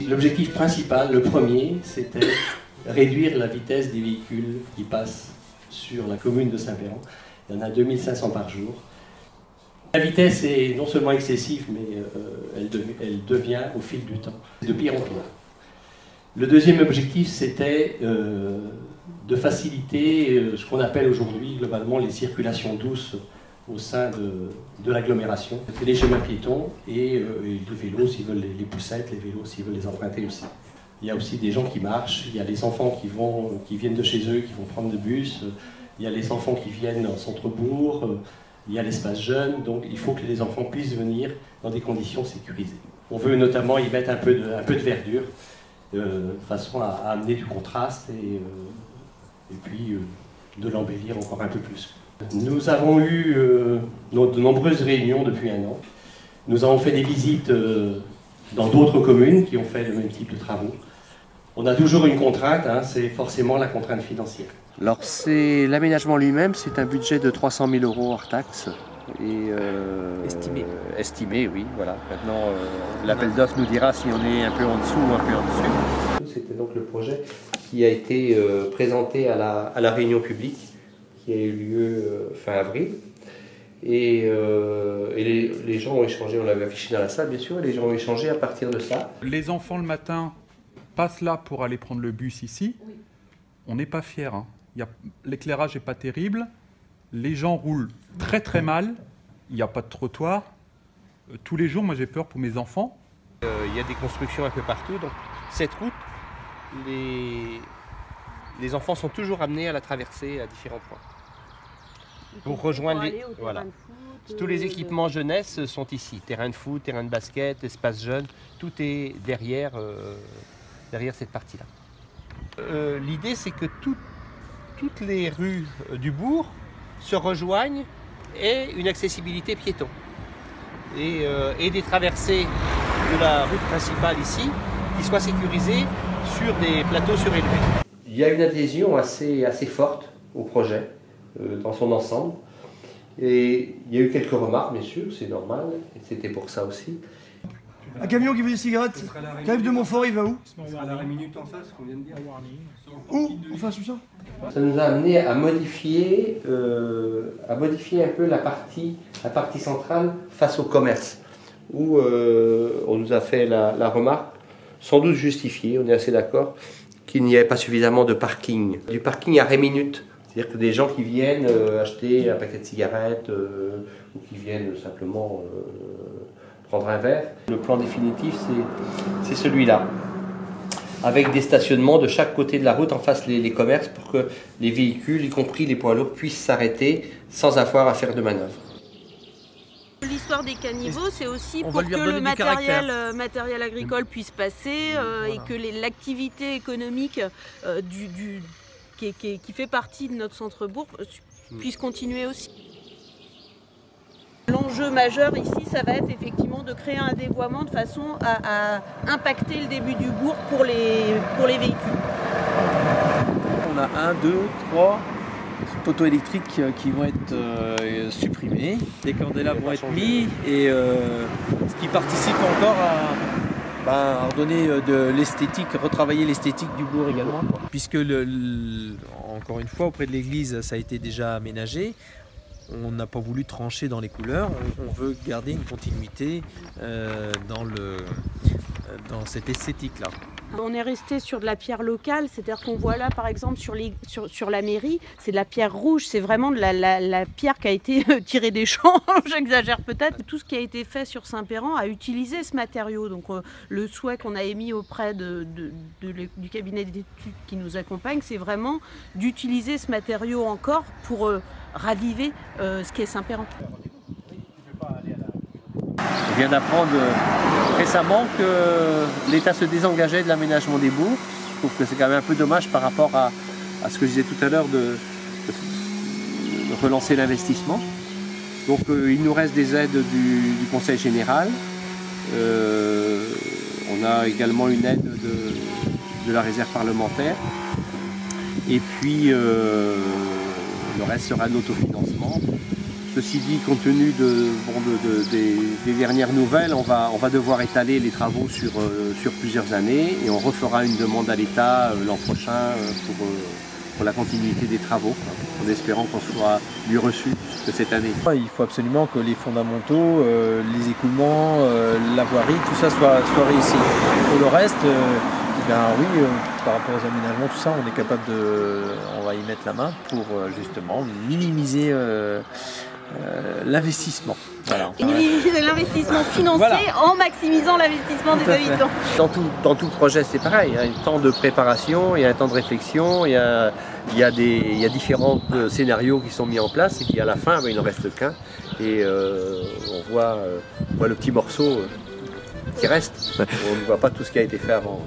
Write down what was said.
L'objectif principal, le premier, c'était réduire la vitesse des véhicules qui passent sur la commune de Saint-Péran. Il y en a 2500 par jour. La vitesse est non seulement excessive, mais elle devient au fil du temps de pire en pire. Le deuxième objectif, c'était de faciliter ce qu'on appelle aujourd'hui globalement les circulations douces au sein de l'agglomération. C'est les chemins piétons et les vélos s'ils veulent les poussettes, les vélos s'ils veulent les emprunter aussi. Il y a aussi des gens qui marchent, il y a des enfants qui viennent de chez eux, qui vont prendre le bus, il y a les enfants qui viennent en centre-bourg, il y a l'espace jeune, donc il faut que les enfants puissent venir dans des conditions sécurisées. On veut notamment y mettre un peu de verdure, de façon à amener du contraste et puis de l'embellir encore un peu plus. Nous avons eu de nombreuses réunions depuis un an. Nous avons fait des visites dans d'autres communes qui ont fait le même type de travaux. On a toujours une contrainte, hein, c'est forcément la contrainte financière. Alors c'est l'aménagement lui-même, c'est un budget de 300 000 € hors taxe. Et, estimé, oui, voilà. Maintenant, l'appel d'offres nous dira si on est un peu en dessous ou un peu en dessus. C'était donc le projet qui a été présenté à la réunion publique qui a eu lieu fin avril. Et les gens ont échangé, on l'avait affiché dans la salle bien sûr, et les gens ont échangé à partir de ça. Les enfants le matin passent là pour aller prendre le bus ici. Oui. On n'est pas fiers. Hein. L'éclairage n'est pas terrible. Les gens roulent très très mal. Il n'y a pas de trottoir. Tous les jours, moi j'ai peur pour mes enfants. Il y a des constructions un peu partout. Donc cette route, les enfants sont toujours amenés à la traverser à différents points. Pour rejoindre les... Voilà. Tous les équipements jeunesse sont ici. Terrain de foot, terrain de basket, espace jeune. Tout est derrière cette partie-là. L'idée, c'est que toutes les rues du bourg se rejoignent et une accessibilité piéton. Et des traversées de la route principale ici qui soient sécurisées sur des plateaux surélevés. Il y a une adhésion assez forte au projet dans son ensemble. Et il y a eu quelques remarques, bien sûr, c'est normal, et c'était pour ça aussi. Un camion qui veut des cigarettes, qui arrive de Montfort, il va où? Ce sera la minute en face qu'on vient de dire. Où? En face, où ça? Ça nous a amené à modifier un peu la partie centrale face au commerce, où on nous a fait la remarque, sans doute justifiée, on est assez d'accord, qu'il n'y avait pas suffisamment de parking. Du parking à minute. C'est-à-dire que des gens qui viennent acheter un paquet de cigarettes ou qui viennent simplement prendre un verre. Le plan définitif, c'est celui-là, avec des stationnements de chaque côté de la route en face les commerces pour que les véhicules, y compris les poids lourds, puissent s'arrêter sans avoir à faire de manœuvre. L'histoire des caniveaux, c'est aussi pour que le matériel agricole puisse passer et que l'activité économique qui fait partie de notre centre-bourg puisse continuer aussi. L'enjeu majeur ici, ça va être effectivement de créer un dévoiement de façon à impacter le début du bourg pour les véhicules. On a 1, 2, 3 poteaux électriques qui vont être supprimés. Des candélabres vont être mis et ce qui participe encore à redonner de l'esthétique, retravailler l'esthétique du bourg également. Puisque encore une fois, auprès de l'église, ça a été déjà aménagé. On n'a pas voulu trancher dans les couleurs, on veut garder une continuité dans cette esthétique-là. On est resté sur de la pierre locale, c'est-à-dire qu'on voit là par exemple sur la mairie, c'est de la pierre rouge, c'est vraiment de la pierre qui a été tirée des champs, j'exagère peut-être. Tout ce qui a été fait sur Saint-Péran a utilisé ce matériau, donc le souhait qu'on a émis auprès du cabinet d'études qui nous accompagne, c'est vraiment d'utiliser ce matériau encore pour raviver ce qu'est Saint-Péran. On vient d'apprendre récemment que l'État se désengageait de l'aménagement des bourgs. Je trouve que c'est quand même un peu dommage par rapport à ce que je disais tout à l'heure de relancer l'investissement. Donc il nous reste des aides du Conseil général. On a également une aide de la réserve parlementaire. Et puis le reste sera de l'autofinancement. Ceci dit, compte tenu des dernières nouvelles, on va devoir étaler les travaux sur plusieurs années et on refera une demande à l'État l'an prochain pour la continuité des travaux, en espérant qu'on soit mieux reçu que cette année. Il faut absolument que les fondamentaux, les écoulements, la voirie, tout ça soit réussi. Pour le reste, oui, par rapport aux aménagements, tout ça, on va y mettre la main pour justement minimiser l'investissement. Voilà. Minimiser l'investissement financier en maximisant l'investissement des habitants. Dans tout projet, c'est pareil. Il y a un temps de préparation, il y a un temps de réflexion, il y a différents scénarios qui sont mis en place et puis à la fin, il n'en reste qu'un. Et on voit le petit morceau qui reste. On ne voit pas tout ce qui a été fait avant.